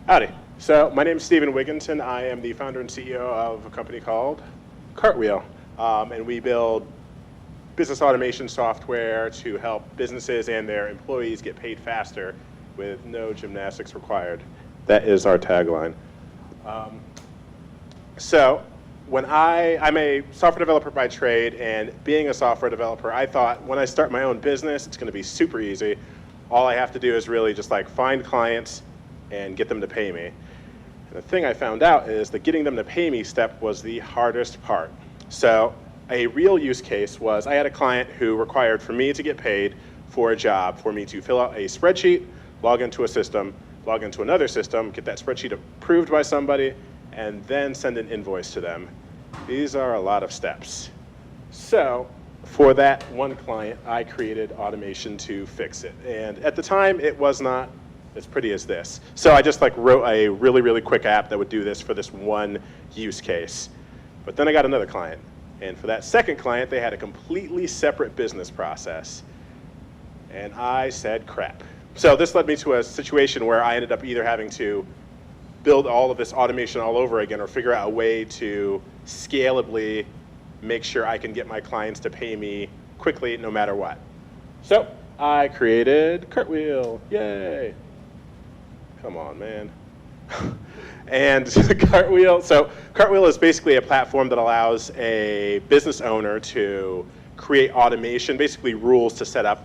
Howdy. So my name is Stephen Wigginton. I am the founder and CEO of a company called Cartwheel. And we build business automation software to help businesses and their employees get paid faster with no gymnastics required. That is our tagline. So when I'm a software developer by trade, and being a software developer, I thought when I start my own business, it's going to be super easy. All I have to do is really just like find clients and get them to pay me. And the thing I found out is that getting them to pay me step was the hardest part. So a real use case was I had a client who required for me to get paid for a job, for me to fill out a spreadsheet, log into a system, log into another system, get that spreadsheet approved by somebody, and then send an invoice to them. These are a lot of steps. So for that one client, I created automation to fix it. And at the time, it was not as pretty as this. So I just like wrote a really, really quick app that would do this for this one use case. But then I got another client. And for that second client, they had a completely separate business process. And I said, crap. So this led me to a situation where I ended up either having to build all of this automation all over again or figure out a way to scalably make sure I can get my clients to pay me quickly no matter what. So I created Cartwheel. Yay. Come on, man. And Cartwheel is basically a platform that allows a business owner to create automation, basically rules to set up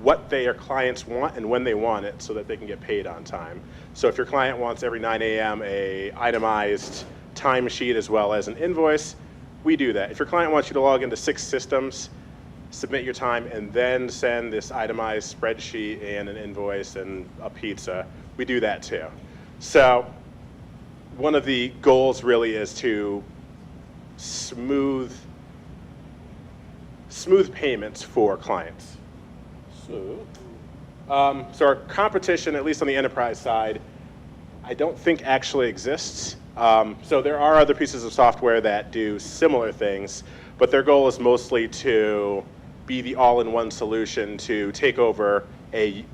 what their clients want and when they want it so that they can get paid on time. So if your client wants every 9 a.m. a itemized timesheet as well as an invoice, we do that. If your client wants you to log into 6 systems, submit your time, and then send this itemized spreadsheet and an invoice and a pizza, we do that too. So one of the goals really is to smooth payments for clients. So our competition, at least on the enterprise side, I don't think actually exists. So there are other pieces of software that do similar things, but their goal is mostly to be the all-in-one solution to take over a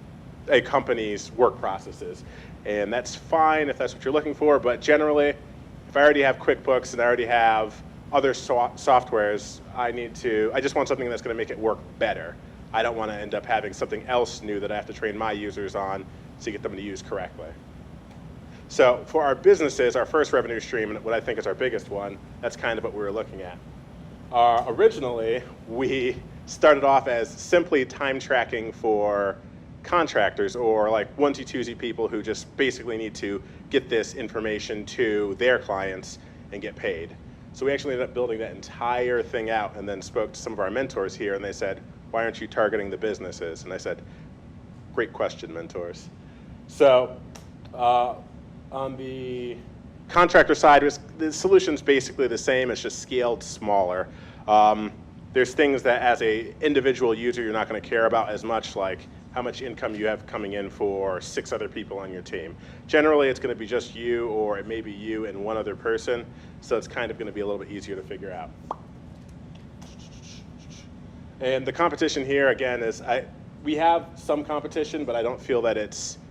company's work processes. And that's fine if that's what you're looking for, but generally, if I already have QuickBooks and I already have other softwares, I just want something that's going to make it work better. I don't want to end up having something else new that I have to train my users on to get them to use correctly. So for our businesses, our first revenue stream, and what I think is our biggest one, that's kind of what we were looking at. Originally, we started off as simply time tracking for contractors or like onesie-twosie people who just basically need to get this information to their clients and get paid. So we actually ended up building that entire thing out and then spoke to some of our mentors here and they said, why aren't you targeting the businesses? And I said, great question, mentors. So on the contractor side, the solution's basically the same, it's just scaled smaller. There's things that as an individual user you're not going to care about as much, like how much income you have coming in for 6 other people on your team. Generally, it's going to be just you, or it may be you and one other person, so it's kind of going to be a little bit easier to figure out. And the competition here, again, is we have some competition, but I don't feel that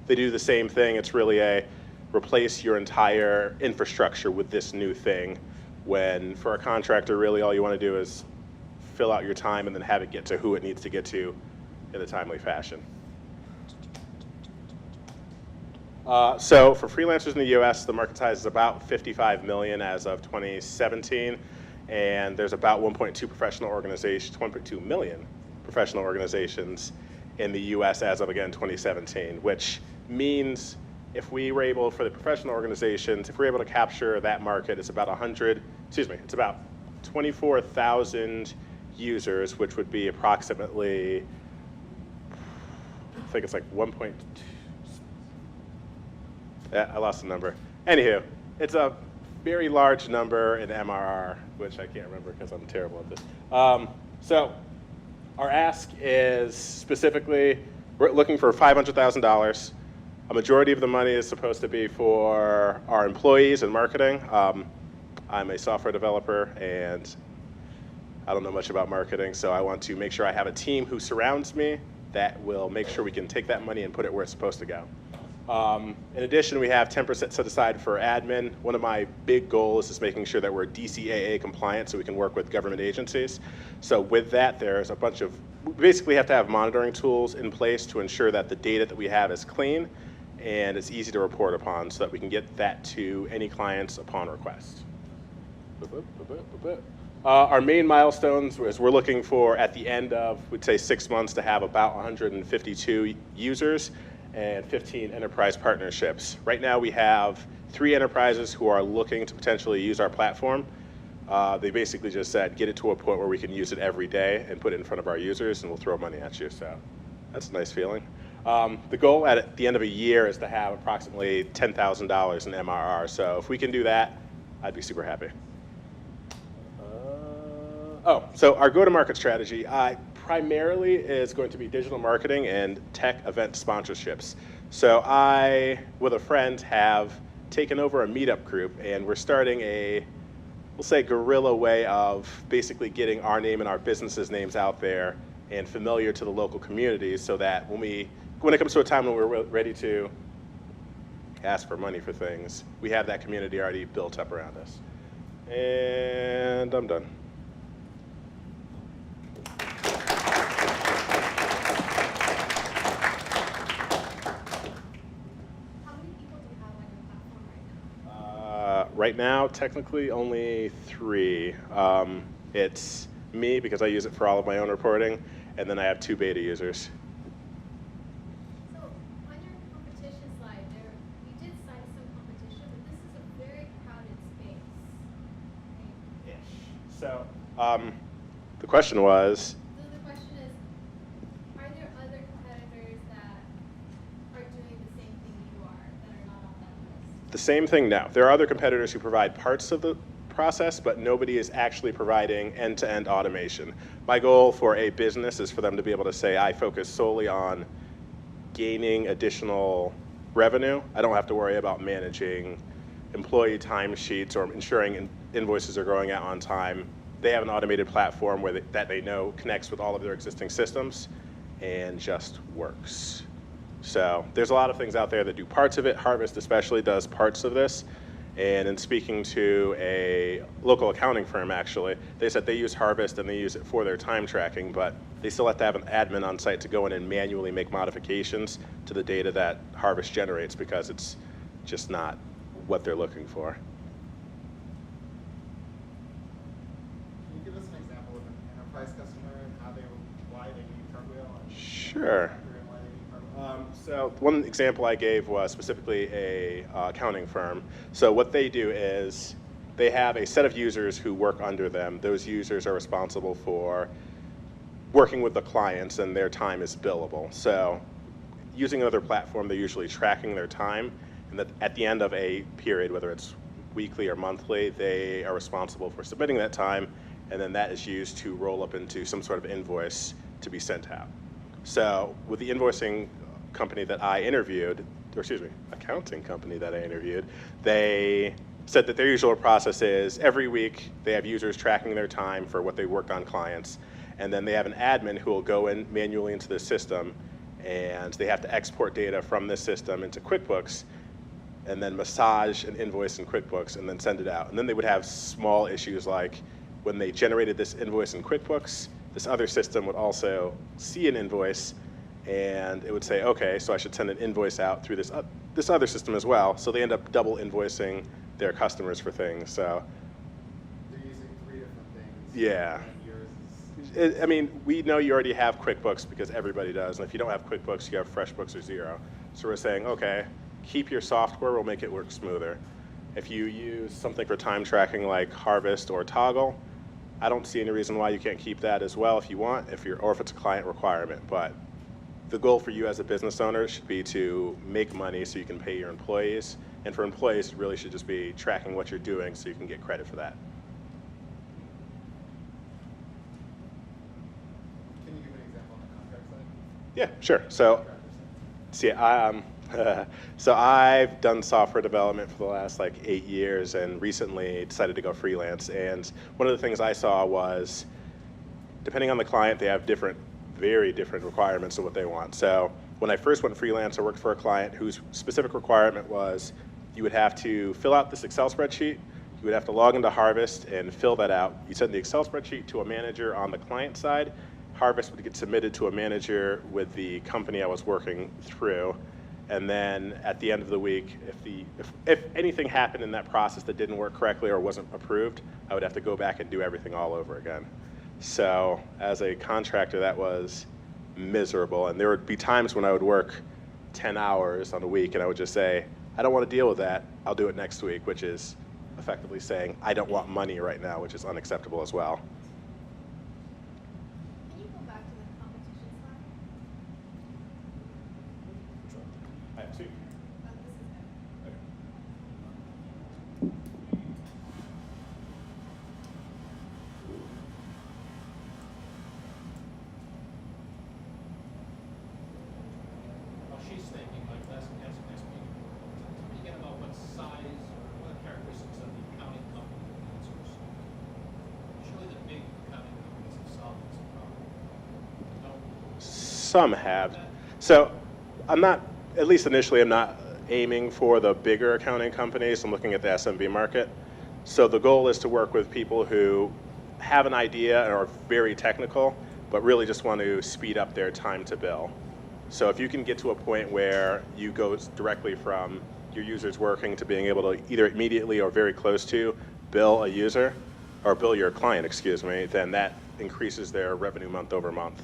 they do the same thing. It's really a replace your entire infrastructure with this new thing, when for a contractor, really all you want to do is fill out your time and then have it get to who it needs to get to in a timely fashion. So for freelancers in the US, the market size is about 55 million as of 2017, and there's about 1.2 million professional organizations in the US as of, again, 2017, which means if we were able, for the professional organizations, if we're able to capture that market, it's about 24,000 users, which would be approximately, I think it's like 1.2, I lost the number. Anywho, it's a very large number in MRR, which I can't remember because I'm terrible at this. So our ask is specifically, we're looking for $500,000. A majority of the money is supposed to be for our employees and marketing. I'm a software developer and I don't know much about marketing, so I want to make sure I have a team who surrounds me that will make sure we can take that money and put it where it's supposed to go. In addition, we have 10% set aside for admin. One of my big goals is making sure that we're DCAA compliant so we can work with government agencies. So with that, there's a bunch of, we basically have to have monitoring tools in place to ensure that the data that we have is clean and it's easy to report upon so that we can get that to any clients upon request. Our main milestones is we're looking for, at the end of, we'd say 6 months, to have about 152 users and 15 enterprise partnerships. Right now we have 3 enterprises who are looking to potentially use our platform. They basically just said, get it to a point where we can use it every day and put it in front of our users and we'll throw money at you, so that's a nice feeling. The goal at the end of a year is to have approximately $10,000 in MRR, so if we can do that, I'd be super happy. So our go-to-market strategy primarily is going to be digital marketing and tech event sponsorships. So I, with a friend, have taken over a meetup group, and we're starting a, we'll say, guerrilla way of basically getting our name and our businesses' names out there and familiar to the local communities, so that when it comes to a time when we're ready to ask for money for things, we have that community already built up around us. And I'm done. Right now, technically only 3. It's me, because I use it for all of my own reporting, and then I have 2 beta users. So on your competition slide there, you did cite some competition, but this is a very crowded space. Right? Ish. So the question was? So the question is, are there other competitors that are doing the same thing you are that are not on that list? The same thing, no. There are other competitors who provide parts of the process, but nobody is actually providing end-to-end automation. My goal for a business is for them to be able to say, I focus solely on gaining additional revenue. I don't have to worry about managing employee timesheets or ensuring invoices are going out on time. They have an automated platform where that they know connects with all of their existing systems and just works. So there's a lot of things out there that do parts of it. Harvest especially does parts of this. And in speaking to a local accounting firm, actually, they said they use Harvest and they use it for their time tracking, but they still have to have an admin on site to go in and manually make modifications to the data that Harvest generates, because it's just not what they're looking for. Can you give us an example of an enterprise customer and why they need Cartwheel? Sure. So one example I gave was specifically a accounting firm. So what they do is they have a set of users who work under them. Those users are responsible for working with the clients, and their time is billable. So using another platform, they're usually tracking their time, and that at the end of a period, whether it's weekly or monthly, they are responsible for submitting that time, and then that is used to roll up into some sort of invoice to be sent out. So with the invoicing company that I interviewed, or excuse me, accounting company that I interviewed, they said that their usual process is every week they have users tracking their time for what they worked on clients, and then they have an admin who will go in manually into the system, and they have to export data from this system into QuickBooks, and then massage an invoice in QuickBooks and then send it out. And then they would have small issues like when they generated this invoice in QuickBooks, this other system would also see an invoice, and it would say, okay, so I should send an invoice out through this other system as well. So they end up double invoicing their customers for things. So they're using 3 different things. Yeah. I mean, we know you already have QuickBooks because everybody does. And if you don't have QuickBooks, you have FreshBooks or Xero. So we're saying, okay, keep your software, we'll make it work smoother. If you use something for time tracking like Harvest or Toggle, I don't see any reason why you can't keep that as well if you want, or if it's a client requirement. But the goal for you as a business owner should be to make money so you can pay your employees. And for employees, it really should just be tracking what you're doing so you can get credit for that. Can you give an example on the contract side? Yeah, sure. So, so I've done software development for the last 8 years, and recently decided to go freelance. And one of the things I saw was, depending on the client, they have very different requirements of what they want. So when I first went freelance, I worked for a client whose specific requirement was you would have to fill out this Excel spreadsheet, you would have to log into Harvest and fill that out. You send the Excel spreadsheet to a manager on the client side. Harvest would get submitted to a manager with the company I was working through. And then at the end of the week, if anything happened in that process that didn't work correctly or wasn't approved, I would have to go back and do everything all over again. So as a contractor, that was miserable. And there would be times when I would work 10 hours on a week and I would just say, I don't want to deal with that. I'll do it next week, which is effectively saying, I don't want money right now, which is unacceptable as well. Can you go back to the competition slide? I have two. This is better. While she's thinking, like next week, tell me again about what size or what are the characteristics of the accounting company that answers. Surely the big accounting companies have solved this problem. No. Some have. So I'm not, at least initially, I'm not aiming for the bigger accounting companies. I'm looking at the SMB market. So the goal is to work with people who have an idea and are very technical, but really just want to speed up their time to bill. So if you can get to a point where you go directly from your users working to being able to either immediately or very close to bill a user, or bill your client, excuse me, then that increases their revenue month over month.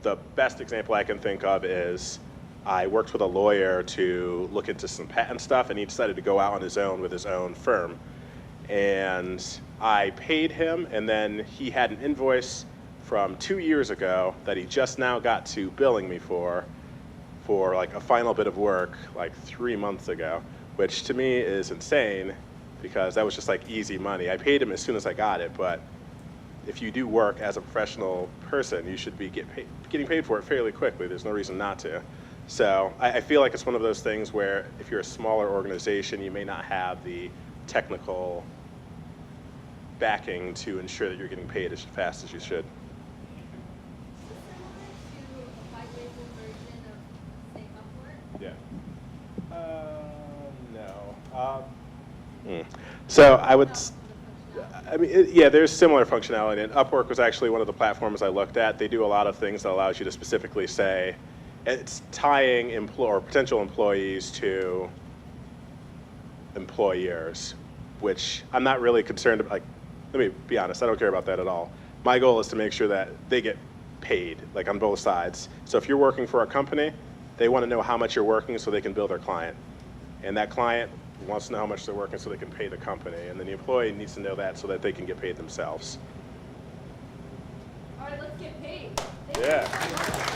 The best example I can think of is I worked with a lawyer to look into some patent stuff, and he decided to go out on his own with his own firm. And I paid him, and then he had an invoice from 2 years ago that he just now got to billing me for like a final bit of work like 3 months ago, which to me is insane because that was just like easy money. I paid him as soon as I got it, but if you do work as a professional person, you should be getting paid for it fairly quickly. There's no reason not to. So I feel like it's one of those things where if you're a smaller organization, you may not have the technical backing to ensure that you're getting paid as fast as you should. Is this similar to a white label version of, say, Upwork? Yeah. No. So I would. No, the functionality. I mean, yeah, there's similar functionality. And Upwork was actually one of the platforms I looked at. They do a lot of things that allows you to specifically say, it's tying or potential employees to employers, which I'm not really concerned about. Like, let me be honest, I don't care about that at all. My goal is to make sure that they get paid, like on both sides. So if you're working for a company, they want to know how much you're working so they can bill their client. And that client wants to know how much they're working so they can pay the company. And then the employee needs to know that so that they can get paid themselves. All right, let's get paid. Yeah.